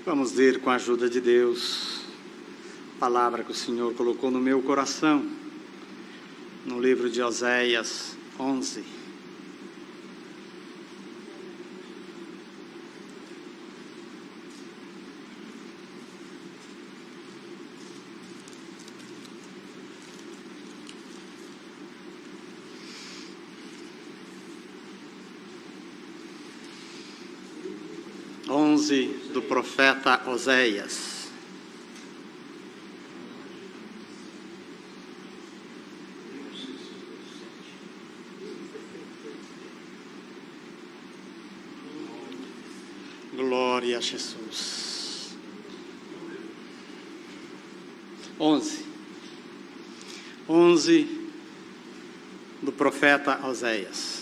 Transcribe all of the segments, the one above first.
Vamos ler com a ajuda de Deus a palavra que o Senhor colocou no meu coração, no livro de Oséias 11. Do profeta Oséias. Glória a Jesus. 11 do profeta Oséias.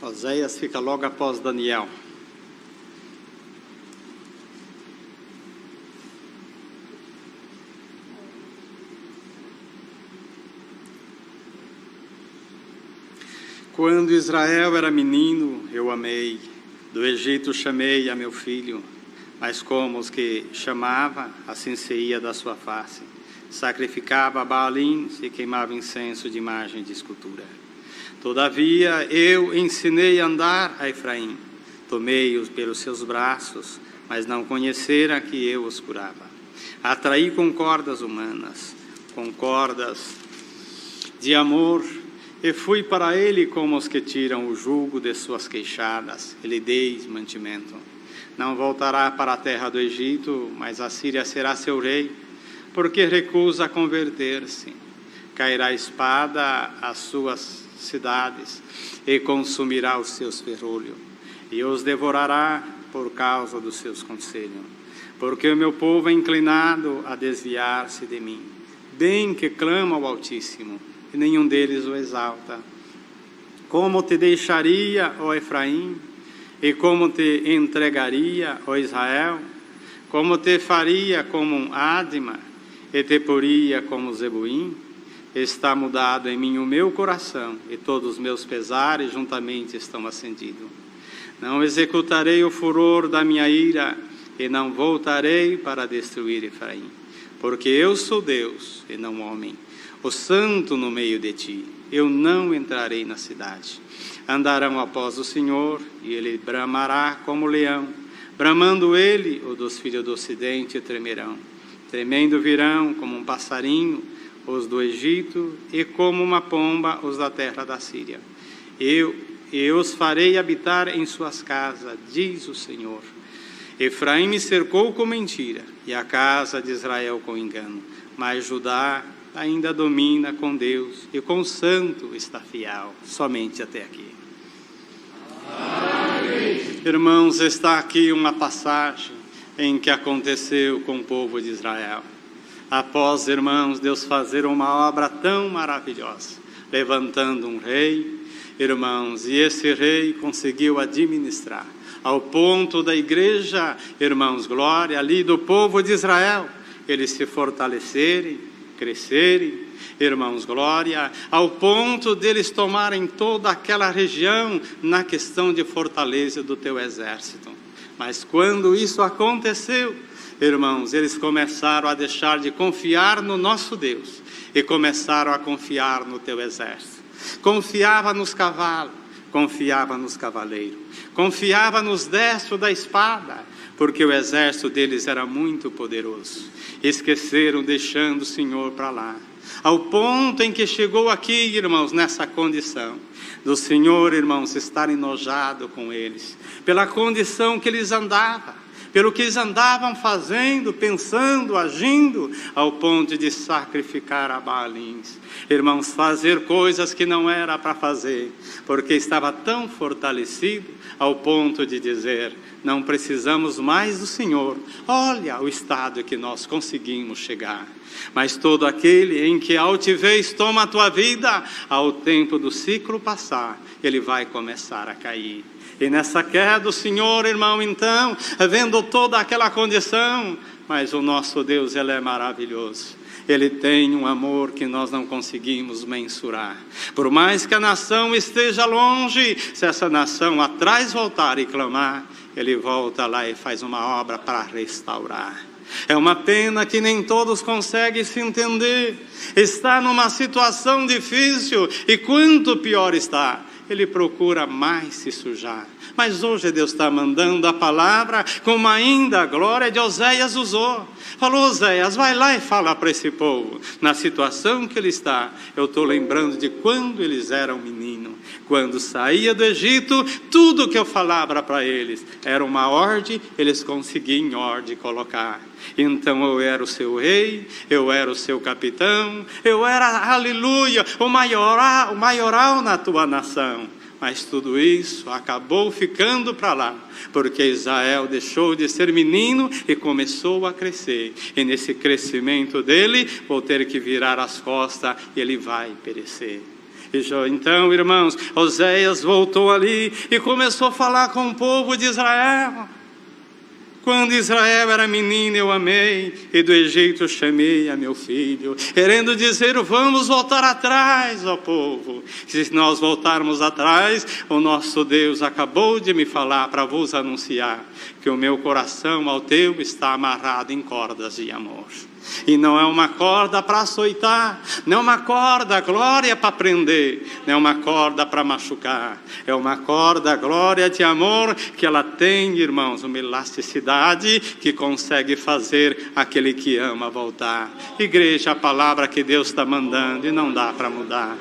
Oséias fica logo após Daniel. Quando Israel era menino, eu amei, do Egito chamei a meu filho, mas como os que chamava, assim se ia da sua face, sacrificava a Baalins e queimava incenso de imagem de escultura. Todavia eu ensinei a andar a Efraim, tomei-os pelos seus braços, mas não conheceram que eu os curava. Atraí com cordas humanas, com cordas de amor, e fui para ele como os que tiram o jugo de suas queixadas, e lhe dei mantimento. Não voltará para a terra do Egito, mas a Síria será seu rei, porque recusa converter-se. Cairá a espada às suas cidades e consumirá os seus ferrolhos e os devorará por causa dos seus conselhos, porque o meu povo é inclinado a desviar-se de mim, bem que clama ao Altíssimo e nenhum deles o exalta. Como te deixaria, ó Efraim, e como te entregaria, ó Israel? Como te faria como um Adma e te poria como Zeboim? Está mudado em mim o meu coração, e todos os meus pesares juntamente estão acendidos. Não executarei o furor da minha ira, e não voltarei para destruir Efraim, porque eu sou Deus e não homem, o santo no meio de ti. Eu não entrarei na cidade. Andarão após o Senhor, e ele bramará como leão. Bramando ele, os dos filhos do ocidente tremerão. Tremendo virão como um passarinho os do Egito, e como uma pomba os da terra da Síria. Eu os farei habitar em suas casas, diz o Senhor. Efraim me cercou com mentira, e a casa de Israel com engano. Mas Judá ainda domina com Deus, e com o santo está fiel, somente até aqui. Amém. Irmãos, está aqui uma passagem em que aconteceu com o povo de Israel. Após, irmãos, Deus fazer uma obra tão maravilhosa, levantando um rei, irmãos, e esse rei conseguiu administrar, ao ponto da igreja, irmãos, glória, ali do povo de Israel, eles se fortalecerem, crescerem, irmãos, glória, ao ponto deles tomarem toda aquela região na questão de fortaleza do teu exército. Mas quando isso aconteceu, irmãos, eles começaram a deixar de confiar no nosso Deus e começaram a confiar no teu exército. Confiava nos cavalos, confiava nos cavaleiros, confiava nos destros da espada, porque o exército deles era muito poderoso. Esqueceram, deixando o Senhor para lá, ao ponto em que chegou aqui, irmãos, nessa condição do Senhor, irmãos, estar enojado com eles, pela condição que eles andavam, pelo que eles andavam fazendo, pensando, agindo, ao ponto de sacrificar a Baalins. Irmãos, fazer coisas que não era para fazer, porque estava tão fortalecido, ao ponto de dizer, não precisamos mais do Senhor. Olha o estado que nós conseguimos chegar. Mas todo aquele em que a altivez toma a tua vida, ao tempo do ciclo passar, ele vai começar a cair. E nessa queda, o Senhor, irmão, então, vendo toda aquela condição, Mas o nosso Deus, Ele é maravilhoso. Ele tem um amor que nós não conseguimos mensurar. Por mais que a nação esteja longe, se essa nação atrás voltar e clamar, Ele volta lá e faz uma obra para restaurar. É uma pena que nem todos conseguem se entender. Está numa situação difícil e quanto pior está, ele procura mais se sujar. Mas hoje Deus está mandando a palavra como ainda a glória de Oséias usou. Falou: Oséias, vai lá e fala para esse povo. Na situação que ele está, eu estou lembrando de quando eles eram meninos. Quando saía do Egito, tudo que eu falava para eles era uma ordem, eles conseguiam em ordem colocar. Então eu era o seu rei, eu era o seu capitão, eu era, aleluia, o maioral na tua nação. Mas tudo isso acabou ficando para lá, porque Israel deixou de ser menino e começou a crescer. E nesse crescimento dele, vou ter que virar as costas e ele vai perecer. Então, irmãos, Oséias voltou ali e começou a falar com o povo de Israel. Quando Israel era menino eu amei, e do Egito chamei a meu filho. Querendo dizer, vamos voltar atrás, ó povo. Se nós voltarmos atrás, o nosso Deus acabou de me falar para vos anunciar que o meu coração ao teu está amarrado em cordas de amor. E não é uma corda para açoitar, não é uma corda, glória, para prender, não é uma corda para machucar, é uma corda, glória, de amor, que ela tem, irmãos, uma elasticidade que consegue fazer aquele que ama voltar. Igreja, a palavra que Deus está mandando e não dá para mudar.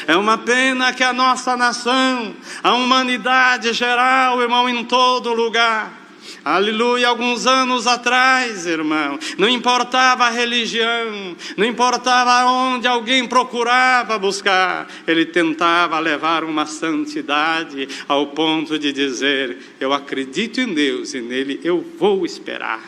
É uma pena que a nossa nação, a humanidade geral, irmão, em todo lugar, aleluia, alguns anos atrás, irmão, não importava a religião, não importava onde alguém procurava buscar, ele tentava levar uma santidade ao ponto de dizer: eu acredito em Deus e nele eu vou esperar.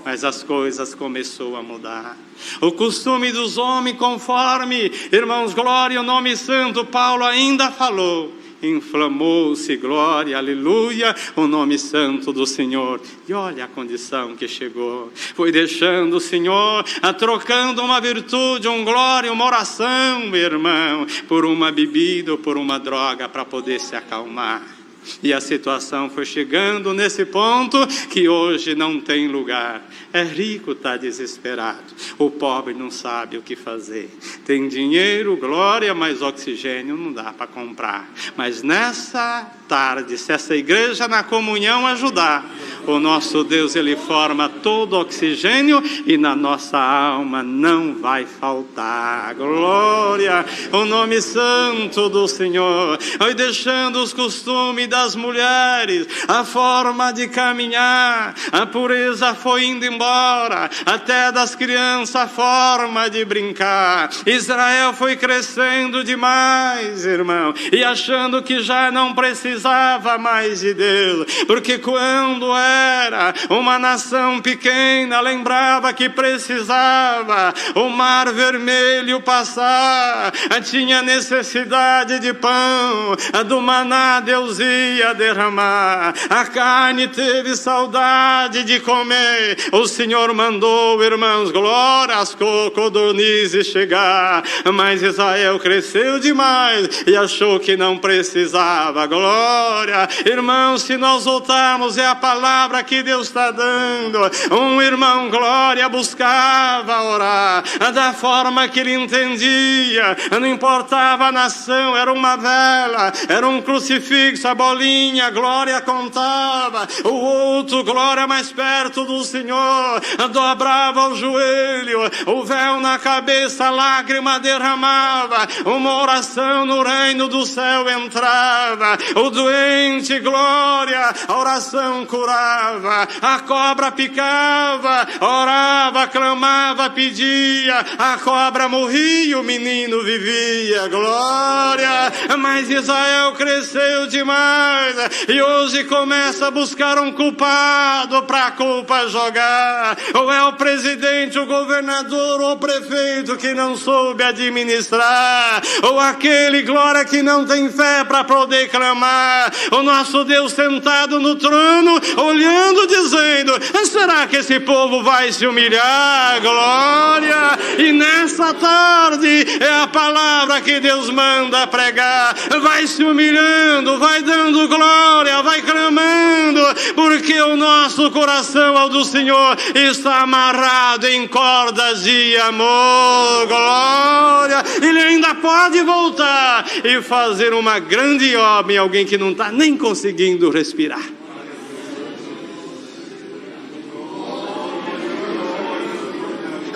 Mas as coisas começaram a mudar. O costume dos homens, conforme, irmãos, glória, o nome santo, Paulo ainda falou, inflamou-se, glória, aleluia, o nome santo do Senhor. E olha a condição que chegou. Foi deixando o Senhor, trocando uma virtude, um glória, uma oração, meu irmão, por uma bebida ou por uma droga para poder se acalmar. E a situação foi chegando nesse ponto que hoje não tem lugar. É rico, está desesperado. O pobre não sabe o que fazer. Tem dinheiro, glória, mas oxigênio não dá para comprar. Mas nessa tarde, se essa igreja na comunhão ajudar, o nosso Deus, Ele forma todo o oxigênio e na nossa alma não vai faltar. Glória, o nome santo do Senhor. Vai deixando os costumes das mulheres, a forma de caminhar, a pureza foi indo embora, até das crianças a forma de brincar. Israel foi crescendo demais, irmão, e achando que já não precisava mais de Deus, porque quando era uma nação pequena, lembrava que precisava o mar vermelho passar, tinha necessidade de pão, do maná Deus ia derramar, a carne teve saudade de comer, o Senhor mandou, irmãos, glória, as codornizes chegar, mas Israel cresceu demais e achou que não precisava. Glória, irmãos, se nós voltarmos, é a palavra que Deus está dando. Um irmão, glória, buscava orar da forma que ele entendia, não importava a nação, era uma vela, era um crucifixo, a bolinha, glória, contava, o outro, glória, mais perto do Senhor, dobrava o joelho, o véu na cabeça, a lágrima derramava, uma oração no reino do céu entrava, o doente, glória, a oração curava, a cobra picava, orava, clamava, pedia, a cobra morria, o menino vivia, glória, mas Israel cresceu demais, e hoje começa a buscar um culpado para a culpa jogar, ou é o presidente, o governador, ou o prefeito que não soube administrar, ou aquele, glória, que não tem fé para poder clamar, pregar. O nosso Deus sentado no trono, olhando, dizendo: será que esse povo vai se humilhar? Glória! E nessa tarde é a palavra que Deus manda pregar. Vai se humilhando, vai dando glória, vai clamando, porque o nosso coração ao do Senhor está amarrado em cordas de amor. Glória! Ele ainda pode voltar e fazer uma grande obra em alguém que não está nem conseguindo respirar.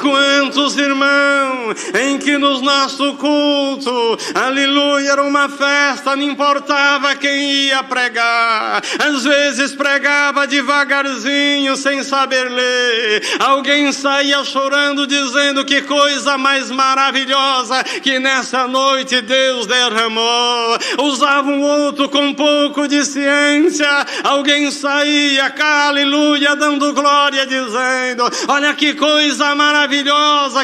Quantos irmãos em que no nosso culto, aleluia, era uma festa, não importava quem ia pregar, às vezes pregava devagarzinho, sem saber ler, alguém saía chorando, dizendo: que coisa mais maravilhosa que nessa noite Deus derramou. Usava um outro com um pouco de ciência, alguém saía cá, aleluia, dando glória, dizendo: olha que coisa maravilhosa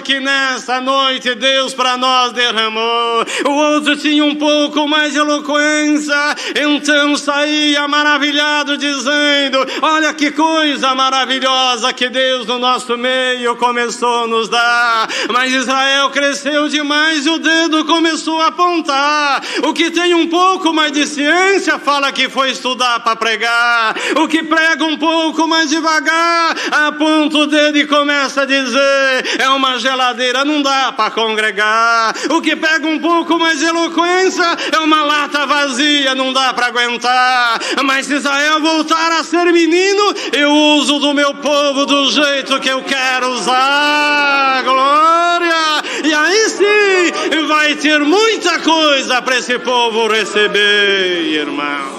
que nessa noite Deus para nós derramou. O outro tinha um pouco mais de eloquência, então saía maravilhado, dizendo: olha que coisa maravilhosa que Deus no nosso meio começou a nos dar. Mas Israel cresceu demais e o dedo começou a apontar. O que tem um pouco mais de ciência fala que foi estudar para pregar. O que prega um pouco mais devagar aponta o dedo e começa a dizer: é uma geladeira, não dá para congregar. O que pega um pouco mais de eloquência é uma lata vazia, não dá para aguentar. Mas se Israel voltar a ser menino, eu uso do meu povo do jeito que eu quero usar. Glória! E aí sim vai ter muita coisa para esse povo receber, irmão.